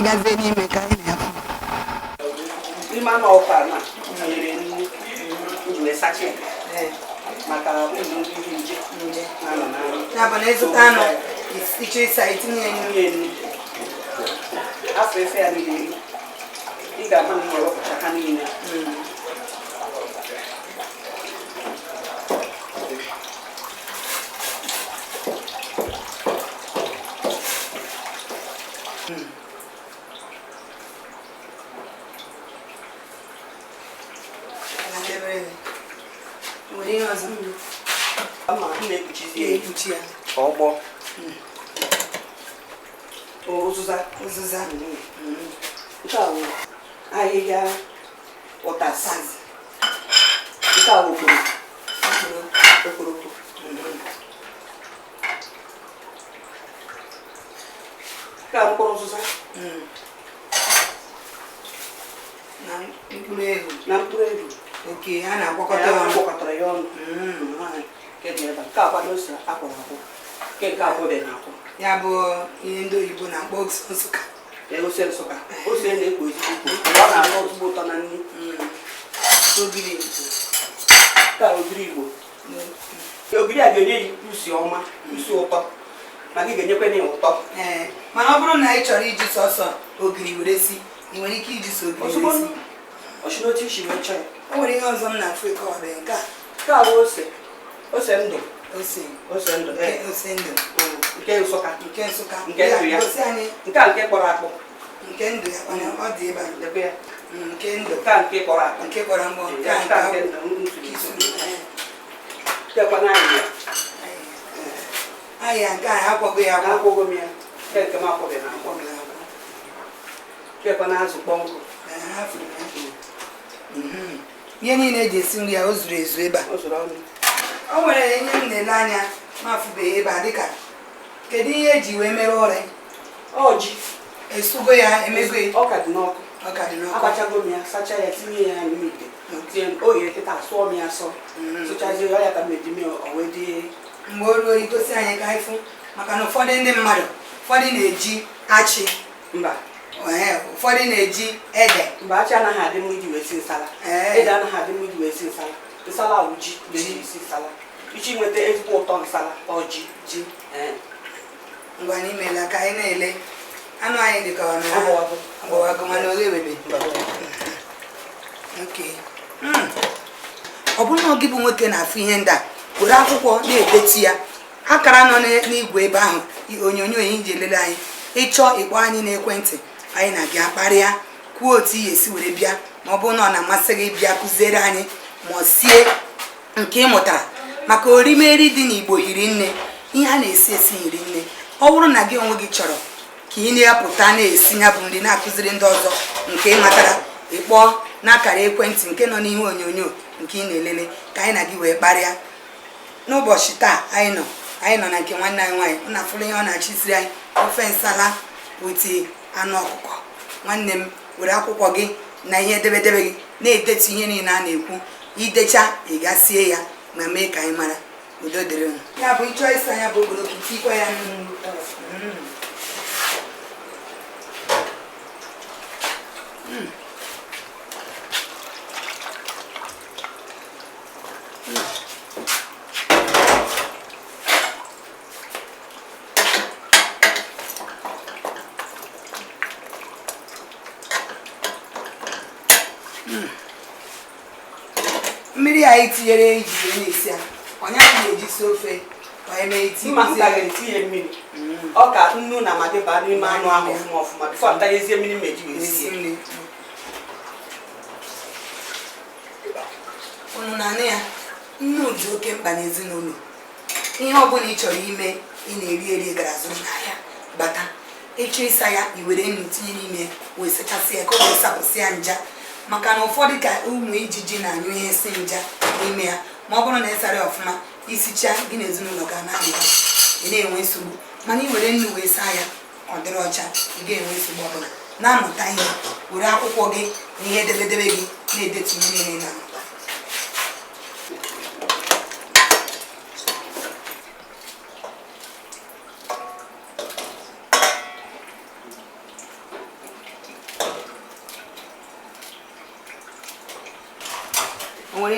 gazie n'ime ka anyị na-afụ. N'ime anụ ọkwa na nyere nri wee sacha maka ụmụ ndị nje na-anọ n'anụ. Ya bụ na ịzụta anụ ịchọ ịsa itinye ya nri. Afọ efe ya niile ị ga-ama na ihe wepụcha ha niile. Ọgbọ ụzụza nke a bụ ahịhịa ụtazị, nke a bụ okporoko, nke a mkpụrụ ụzụza na mkpụrụ ego. Oke, a na-agwakọtara ya ọnụ. Nke a kwado ose akwụrụ akwụ, nke akwụbeghị akwụ. Ya bụ ihe ndị oyibo na-akpọ ose Nsụka. Ose Nsụka, ose na-ekpo ezigbo ikpo, ọ na-atọ ezigbo ụtọ na nri. Ogiri Igbo. Nke a ogiri Igbo. Ogiri a ga-enye ya isi ọma, isi ụtọ, ma gị ga-enyekwa ya ụtọ. Mana ọ bụrụ na ị chọrọ iji sọsọ ogiri were si, ị nwere ike iji so ogiri were si. O si n'otu isi wee chọọ ya. O nwere ihe ọzọ m na-afụ ịkọwabeghị nke a. Nke a bụ ose ndụ. Ose ndụ. Nke Nsụka. Nke ndụ ya. Nke a nke kpọrọ akpọ. Nke ndụ ya ọ dị ebe a. Dekwe ya. Nke ndụ. Nke a nke kpọrọ akpọ. Nke kpọrọ mgbọ. Nke a nke ndụ. Nke kwa n'ahịa. Ahịa nke a akwọgo ya akwọ. Akwọgo m ya. Nke m akwọbeghị na akwọ. Nke kwa n'azụ kpọnkụ. Ihe niile eji esi nri ya o zuru ezu ebe a. O nwere ihe m na-ele anya ma afụbeghị ebe a dịka kedu ihe eji wee mere ụrị? Ọjị. Esugo ya emego ya. Ọ ka dị n'ọkụ. Akpachago m ya, sacha ya, tinye ya n'ime ite. Tinye oge kịta asụọ m ya asọ. Sụchazie ya ka m eji mee o wee dị. Mgbe o ruo igosi anyị ka anyị fụ maka na ụfọdụ ndị mmadụ ụfọdụ na-eji achị. Mba. Ụfọdụ na-eji ede. Mba, achị anaghị adị mma iji wee si nsala. Ede anaghị adị mma iji wee si nsala. Nsala bụ ji isi nsala. Iji nweta ezigbo ụtọ nsala ọjị ji. Ngwa n'imela ka anyị na-ele anụ anyị dịka ọ na-agbawago mana oghe webe. Ọ bụrụ na gị bụ nwoke na-afụ ihe ndị a were akwụkwọ na-edetu ya akara nọ n'igwe ebe ahụ onyonyo ihe iji elele anyị ịchọọ ịkpọ anyị n'ekwentị anyị na-gị akparịa kwuo otu ihe esi were bịa ma ọ bụrụ na ọ na-amasị gị bịa kụziere anyị ma ọ sie nke ị mụtara maka orimeri dị n'Igbo hiri nne, ihe a na-esi hiri nne. Ọ bụrụ na gị onwe gị chọrọ ka ị na-apụta na-esi ya bụ nri na-akụziri ndị ọzọ nke ị matara ịkpọ n'akara ekwentị nke nọ n'ihe onyonyo nke ị na-elele ka anyị na gị wee kparịa. N'ụbọchị taa anyị nọ na nke nwanne anyị nwaanyị ọ na-afụrụ ihe ọ na-achịsiri anyị ofe nsala wete anụ ọkụkọ. Nwanne m were akwụkwọ gị na ihe edebedebe gị na-edetu ihe niile a na-ekwu, idecha ị gasie ya ma mee ka anyị mara. Udo dịrị unu. Ya bụ ịchọ ịsa ya bụ ogologo tikwa ya n'elu. Mmiri anyị tinyere iji na-esi ya onye ahụ na-eji si ofe onye na-eti tinye mmiri ọ ka nnu na magị baa n'ime anụ ahụ ọfụma bifo ntanyezie mmiri meji wee sie nri. Unu na-anụ ya, nnu dị oke mkpa n'ezinụlọ. Ihe ọ bụla ị chọrọ ime ị na-eri eri gara zụrụ n'ahịa bata ịchọ ịsa ya i were nnu tinye n'ime wee sachasị ya ka ọ wee sapụsị ya nja maka na ụfọdụ ka ụmụ ijiji na-anyụ ihe si nja n'ime ya. Ma ọ bụrụ na ịsara ya ọfụma isicha gị na ezinụlọ ga na-ahịa ị na-enwe nsogbu, mana ị were nnu wee saa ya ọ dịrị ọcha ị ga-enwe nsogbu ọbụla. Na-amụta ihe were akwụkwọ gị na ihe edebedebe gị na-edetu ihe niile na-amụta.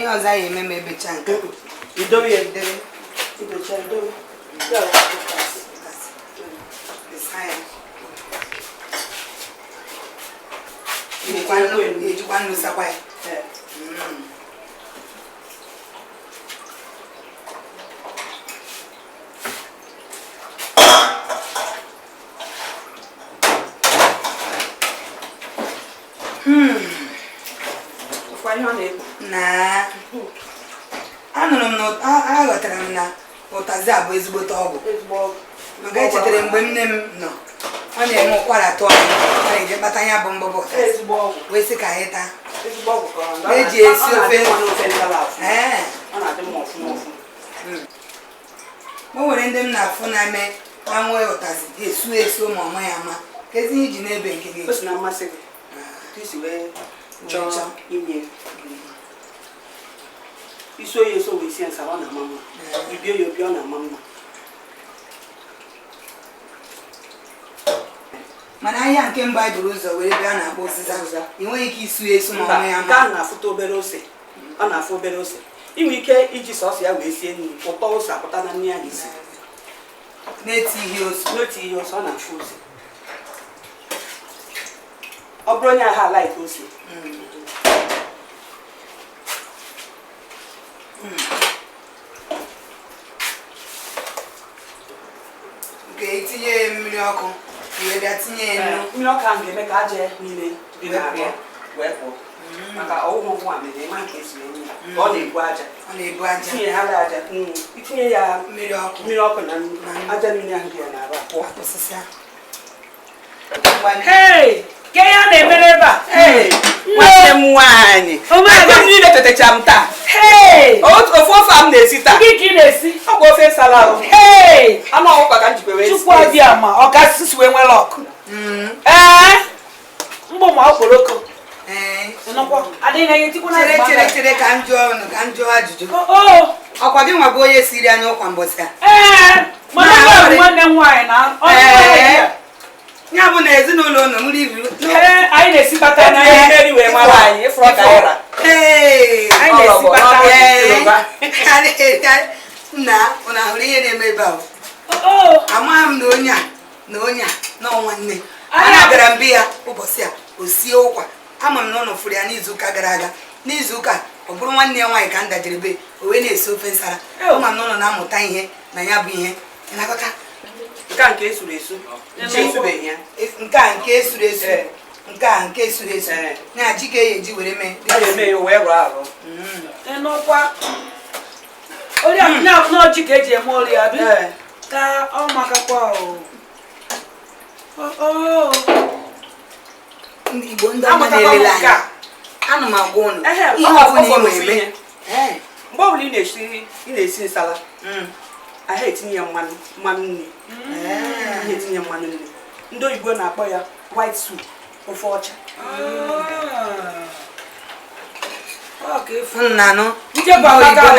ihe ọzọ anyị eme ma ebecha nke idobe ya edobe ibecha idobe ya ejikwa nnu sakwa ya na anụrụ m na aghọtara m na ụtazị a bụ ezigbote ọgwụ maka echetara mgbe nne m nọ ọ na-eme ụkwara tụọ ọ na-eje kpata ya bụ mbọbọ wee sị ka anyị taa eji esi ofe o nwere ndị m na-afụ na-eme anwụ ụtazị esu ma ọma ya ama ka ezi ihe iji n'ebe nke gị chọọ inye isi oyi eso wee sie nsara ọ na-ama mma ibie ya obi ọ na-ama mma mana ahịa nke mba anyị buru ụzọ were bịa na-akpọ ụzịza ị nweghị ike isu eso ma ọma ya nke a na-afụta obere ose ọ na-afụ obere ose inwe ike iji sọsọ ya wee sie nri ụtọ ose apụta na nri ahụ isi na-eti ihe ose ọ na-afụ ose ọ bụrụ onye ahụ ala ite ose ga-etinye mmiri ọkụ wee bịa tinye ya nnu mmiri ọkụ ahụ ga-eme ka aja niile dị n'ahụ wee pụọ maka ọwụwụ nwa mere ịma nke esi enye ya ọ na-ebu aja tinye ha aja itinye ya mmiri ọkụ na nnu aja niile ahụ dị ya n'ahụ pụọ ke ya na-emere ebe a nwanne m nwaanyị m niile tetecha m taa ofe ofe a m na-esi taa gị na-esi ọ bụ ofe nsala ahụ anụ ọkụkọ ka m jikwa wee chukwu dị ama ọ kasịsị wee nwere ọkụ mgbụ ma okporoko chere ka m jụọ ajụjụ ọkwa gị nwa bụ onye siri anya ụkwa mbọsị a nwanne m nwaanyị na ya bụ na ezinụlọ ụlọ nwere ibu anyị na-esikpata mmeri wee mara anyị ịfụrụ kaira anyị na-esikpata nna ụna hụrụ ihe na-eme ebe ahụ amaghị m na onye a n'ọnwa nne anya gara mbe ya ụbọchị a o sie ụkwa ama m na ụlọ fụrụ ya n'izuụka gara aga n'izuụka ọ bụrụ nwanne ya nwaanyị ka m dajere be o wee na-esi ofe nsara ama m na ụlọ na-amụta ihe na ya bụ ihe ịnakọta nke a nke esuru esu nke a nke esuru esu nke a nke esuru esu na ji ka eji were mee wee rụọ arụ n'ọkwa onye n'ọjị ka eji eme ori ya ka ọ makakwa ndị Igbo ndị ọma na-elele anya anụ m agwa ụnụ ihe ọbụla ị eme mgbe ọbụla ị na-esi nsala ahịa etinye ya mmanụ nri ahịa etinye mmanụ nri ndị oyibo na-akpọ ya white soup ofe ọcha nnanụ ndị oyibo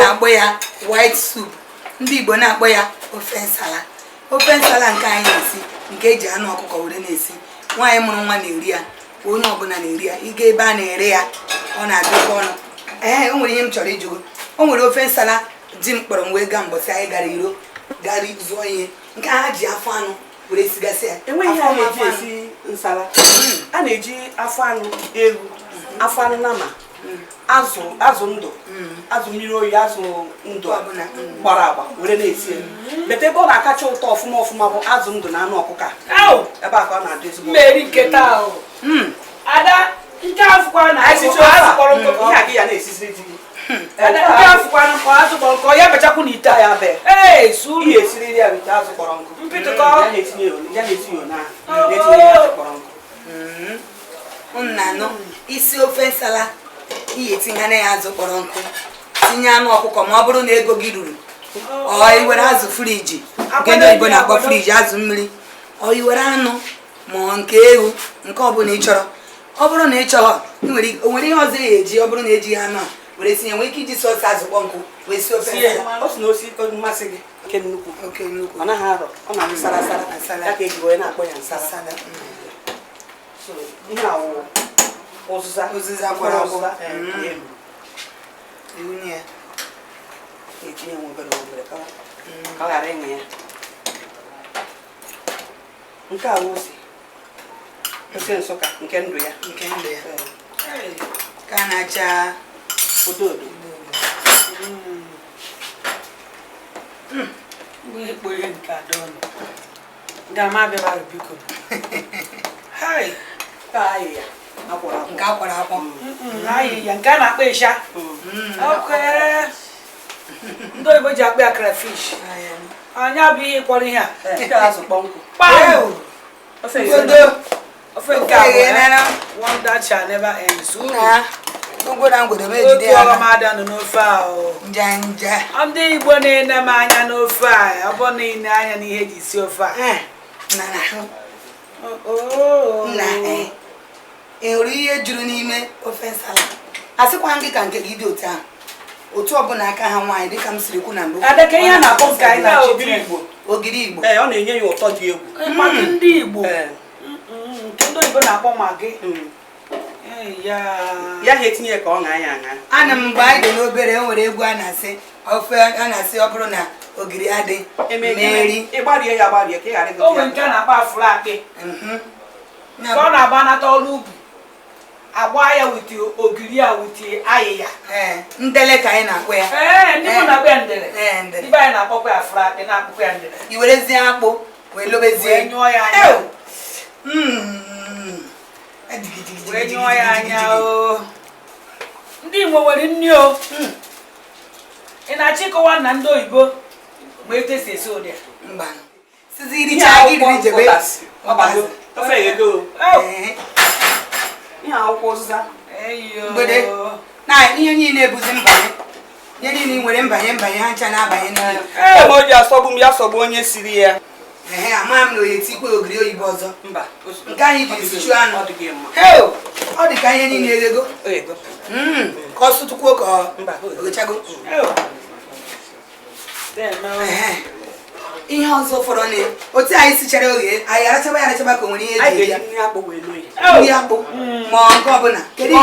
na-akpọ ya white soup ndị Igbo na-akpọ ya ofe nsala nke anyị na-esi nke eji anụ ọkụkọ were na-esi nwaanyị mụrụ nwa na-eri ya onye ọbụla na-eri ya ịga ebe a na-ere ya ọ na-adịkwa ọnụ o nwere ihe m chọrọ ịjụgo o nwere ofe nsala di m kpọrọ m wee gaa mbọsị anyị gara iro gara zụọ ihe nke ha ji afọ anụ were sigasị ya enweghị ihe a na-eji esi nsala a na-eji afọ anụ ewu afọ anụ nama azụ ndụ azụ mmiri oyi azụ ndụ gbara agba were na-esi bete ebe ọ na-akacha ụtọ ọfụma bụ azụ ndụ na anụ ọkụkọ ebe a ka ọ na-adị ezigbo mmeri nke taa ada nke afụkwa na ihe a gị ya na-esiziri di gị nke afụkwa na azụ kpọrọ nkọ ya bechakwu na ite ya be ihe esiriri ya bite azụ kpọrọ nkụ mpịtụkọ ya na-etinye yo na na-etinye ya azụ kpọrọ nkụ nnanụ isi ofe nsala ihe etinye ya azụ kpọrọ nkụ tinye anụ ọkụkọ ma ọ bụrụ na ego gị ruru ọ iwere azụ friji nke ndị oyibo na-akpọ friji azụ mmiri ọ iwere anụ ma nke ewu nke ọbụla ị chọrọ ọ bụrụ na ị chọrọ o nwere ihe ọzọ ya eji ọ bụrụ na eji ha anụ a were sinye nwee ike iji sọsọ azụ kpọ nkụ wee sie ofe nsala o si na osi mmasị gị oke nnukwu ọ naghị arọ ọ na-adị sara sara ya ka eji wee na-akpọ ya nsala ihe awụ ụzịza gwara agwụ Iwunye ya. etinye nwa obere ka ọ ghara ịṅụ ya. Nke a ose Nsụka nke ndụ ya. Nke ndụ ya. Ka na-acha odo odo. Mgbe ekpore nke adọnụ. Ga-ama bịara biko. Hai. Ka ahịhịa akwọrọ akwọ. nke akwara akwọ. Ahịhịa nke a na-akpọ ịsha. Okay. Ndị oyibo ji akpọ ya crayfish. Anya bụ ihe ịkwọrọ ihe a. Nke azụ kpọnkụ. Kpam! Ofe Ofe nke a bụ one that shall never end. Ngwere ngwere mejide Otu ya. ọghọm adanụ n'ofe ahụ. Njanja. Ndị Igbo na-ene m anya n'ofe a, ọ bụ na ine anya n'ihe eji si ofe a. Nna ị hụrụ ihe juru n'ime ofe nsala. Asịkwa gị ka nke gị dị otu ahụ. Otu ọbụla aka ha nwaanyị dịka m siri kwu na mbụ. Adaka ihe a na-akpọ nke anyị na-achị ogiri Igbo. Ogiri Igbo. Ọ na-enye ya ụtọ dị egwu. Mmadụ ndị Igbo. Nke ndị oyibo na-akpọ magi. Ya ha etinye ya ka ọ ṅaa ya aṅa. Ana m mgbe anyị dị n'obere o nwere egwu a na-asị ofe a na-asị ọ bụrụ na ogiri adị mmeri. Ịgbarie ya agbarie ka ị ghara ịgụ O nwere nke a na-akpọ afụrụ akpị. Ka ọ na-agba nata ọrụ ubi. Agba ya witi ogiri ya witi ayịya. Ndele ka anyị na-akpọ ya. Ndị mụ na-akpọ ya ndele. Ndele. Ndị be anyị na-akpọkwa ya afụrụ akpị na-akpọkwa ya ndele. I werezie akpụ wee lobezie. Wee nyụọ ya anya. Wee nyụọ ya anya o. Ndị Igbo nwere nri o. Ị na-achọ ịkọwa na ndị oyibo ma etu esi esi ụdị a? Mba. Sizi iricha gị riri jebe. Ofe edo. Ihe akwụkwọ ụzịza. Mgbede. Na ihe niile ebuzi mbanye. Ihe niile nwere mbanye ha ncha na-abanye n'ime. Ma o ji asọgbu m ya sọgbu onye siri ya. Ama m na oye tikwe ogiri oyibo ọzọ. Mba. Nke anyị ji esichu anụ. Ọ dị gị mma. Ọ dị ka ihe niile eghego. Ka ọ sụtụkwuo ka ọ ghechago. Ihe ọzọ fọrọ na otu anyị sichara oghe anyị arachaba ka o nwere ihe eji ya. Nri akpụ wee loyi. Nri akpụ ma nke ọbụla. Kedu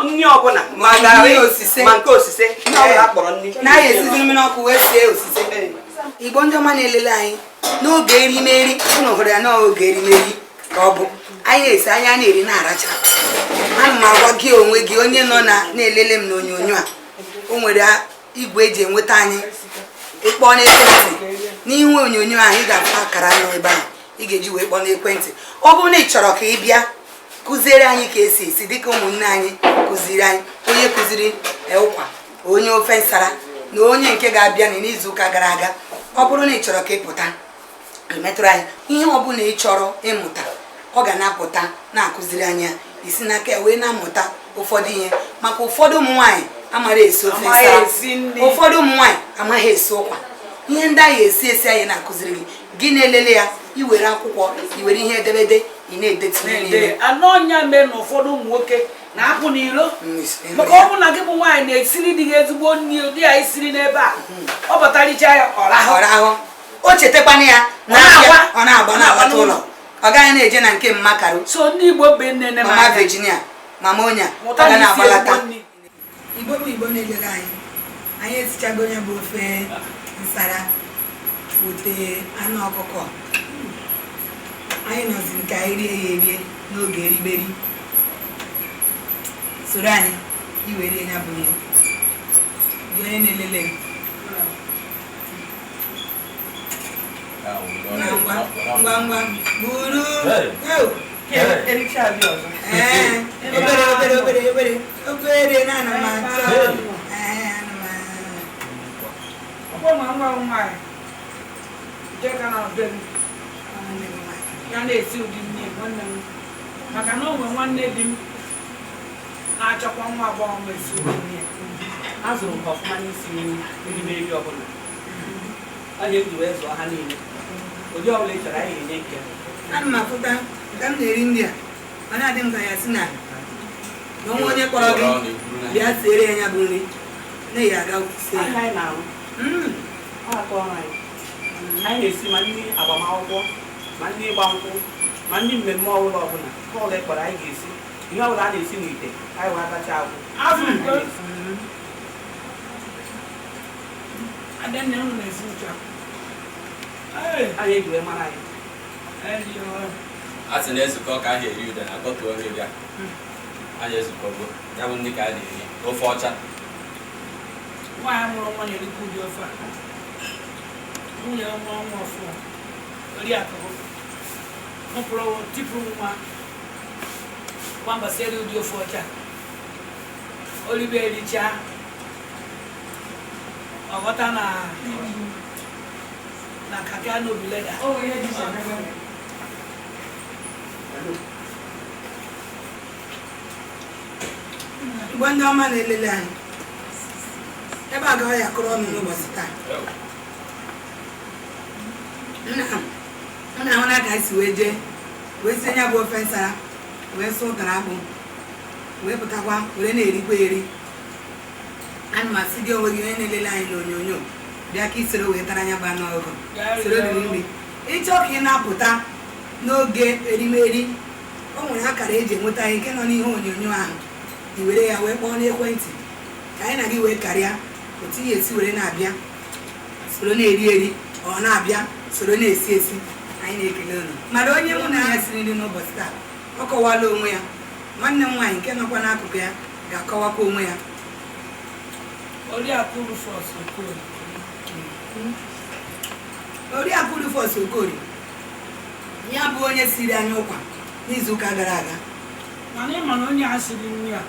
Nri ọbụla ma garị ma nke osise. Ihe ọbụla akpọrọ nri. Na-anyị esizi mmiri ọkụ wee sie osise. Igbo ndị ọma na-elele anyị n'oge erimeri unu hụrụ ya n'oge erimeri ka ọ bụ anyị na-esi anya na-eri na-aracha. Ana m agwa gị onwe gị onye nọ na-elele m n'onyonyo a o nwere igwe eji enweta anyị ịkpọ n'ekwentị n'ihu onyonyo ahụ ị ga-afụ akara nọ ebe ahụ ị ga-eji wee kpọọ n'ekwentị. Ọ bụrụ na ị chọrọ ka ị bịa kụziere anyị ka esi esi dịka ụmụnne anyị kụziri anyị onye kụziri ụkwa onye ofe nsara na onye nke ga-abịa n'izu ụka gara aga. Ọ bụrụ na ị chọrọ ka ị pụta emetụrụ anyị ihe ọ bụla ị chọrọ ịmụta ọ ga na-apụta na-akụziri anyị isi n'aka ya wee na-amụta ụfọdụ ihe maka ụfọdụ ụmụ nwaanyị amara esi ofe nsara ụfọdụ ụmụ nwaanyị amaghị esi ụkwa. Ihe ndị anyị esi anyị na-akụziri gị gị na-elele ya iwere akwụkwọ iwere ihe edemede ị na-edetu n'ime anụ ọnya mee na ụfọdụ ụmụ nwoke na-apụ n'ilo maka ọ bụ na gị bụ nwaanyị na-esiri dị gị ezigbo nri ụdị ya isiri n'ebe a ọ bataricha ya ọrahụ o chetakwana ya ọ na-agba n'agbata ụlọ ọ gaghị na-eje na nke mmakaro. So ndị Igbo be nne Mama Virginia Mama Onya ọ ga na-agbalata. Igbo bụ Igbo na-elele anyị esichago onye bụ ofe nsara wete anụ ọkụkọ anyị nọzi nke anyị rie ya erie n'oge eriberi. Soro anyị iwere ya bụ ihe gị onye na-elele ngwa buru obere na ana m achọ ya na-esi ụdị nne nwanne m maka na o nwere nwanne di m na-achọkwa nwa agbọghọ m esi ụdị nne. Azụrụ m ọfụma n'isi erimeri ọbụla a na-eji wee zụọ ha niile ụdị ọbụla ị chọrọ anyị enye nke. Ana m afụta ka m na-eri nri a ọ na-adị m ka ya si na ọnwa onye kpọrọ gị bịa siere ya bụ nri na-eyi aga sie anyị na-arụ akọ ọrụ anyị na-esi ma ndị agbamakwụkwọ ma ndị ịgba nkwụ ma ndị mmemme ọbụla ọbụla ịkpọrọ anyị ga-esi ihe ọbụla a na-esi n'ite anyị wee atacha agwụ. Adanne unu na-esi ụcha. Anyị eji mara anyị. A sị na ezukọ ka ahụ eri ude na akpọtuo nri ya. Anyị ezukọgo ya bụ ndị ka a na-eri ofe ọcha. Nwaanyị mụrụ nwa na-erikwa ụdị ofe a. Nwunye nwa ọnwa ọfụ Oriakụ mụpụrụ tipụrụ nwa gbambasị eri ụdị ofe ọcha. Olibe ericha ọghọta na kakịa n'obi leda. Igbo ndị ọma na-elele anyị ebe a gaghị akụrụ ọnụ n'ụbọchị taa. Nna ahụ na ka anyị si wee jee wee sie nya bụ ofe nsara wee sụ ụtara akpụ wee pụtakwa were na-erikwa eri. Ana m asị gị onwe gị onye na-elele anyị n'onyonyo bịa ka isoro wee tara anya bụ anụ ọgụ soro riri nri. Ịchọ ka ị na-apụta n'oge erimeri o nwere akara eji enweta ihe nke nọ n'ihe onyonyo ahụ i were ya wee kpọọ n'ekwentị ka anyị na gị wee karịa otu ihe esi were na-abịa soro na-eri eri ọ na-abịa soro na-esi esi. Anyị na-ekele unu mara onye mụ na ya siri nri n'ụbọchị taa ọ kọwala onwe ya. Nwanne m nwaanyị nke nọkwa n'akụkụ ya ga-akọwakwa onwe ya. Oriakụ Rufus Okorie. Oriakụ Rufus Okorie ya bụ onye siri anyị ụkwa n'izuụka gara aga. Mana ị ma na onye a siri nri a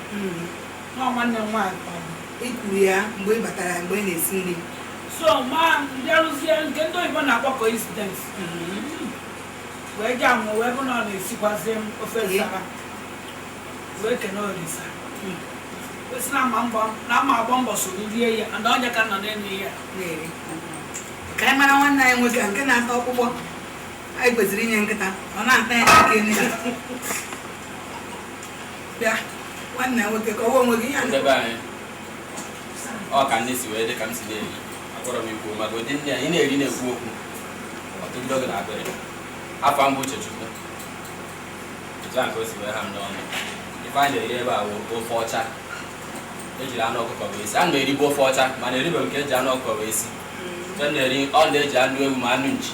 nwa nwanne m nwaanyị I kwuru ya mgbe ị batara mgbe ị na-esi nri. so ma bịarụzie nke ndị oyibo na-akpọ coincidence wee ji amụ wee bụ na ọ na-esikwazi m ofe nsara wee kene Olisa wesi na ama agba mbọ soro rie ya and onye ka nọ n'elu ya na-eri ka anyị mara nwanne anyị nwoke nke na-ata ọkpụkpọ anyị kwesịrị inye nkịta ọ na-ata ya aka elu ya. Bịa nwanne ya nwoke ka ọ gwa onwe gị ya Ndebe anyị ọ ka ndị si wee dị ka m si na-eri akpọrọ m ikwu maka ụdị ndị anyị na-eri na-ekwu okwu ọtụtụ oge na-abịrị afọ mbụ Uchechukwu etu a ka o si wee ha m n'ọnụ. Ife anyị na-eri ebe a bụ ofe ọcha ejiri anụ ọkụkọ wee si. A na-eribu ofe ọcha mana eribe nke eji anụ ọkụkọ wee si. Ọ na-eji anụ ewu ma anụ nchi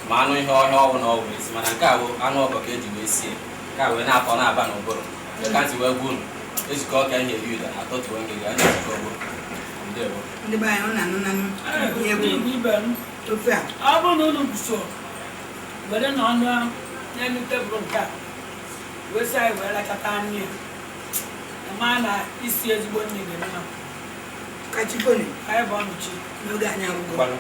ma anụ ihe ọhịa ọgwụ na ọgwụ esi mana nke a bụ anụ ọkụkọ ka eji wee sie nke a wee na-atọ na-aba n'ụbụrụ ka ntị wee gwa unu ezukọ ọka ihe eri ụda atọtuo ngịga anyị ezukọ gboo. Ndewo ndị be anyị ọ na-anụ nanụ ihe bụ ibe m ofe a. ọ bụrụ na unu so were na ọnụ n'elu tebụl nke a wee sị anyị wee lekọta nri ma na isi ezigbo nri dị mma Kachikoni anyị bụ ọnụchi n'oge anyị agwụgwọ. Kwanu.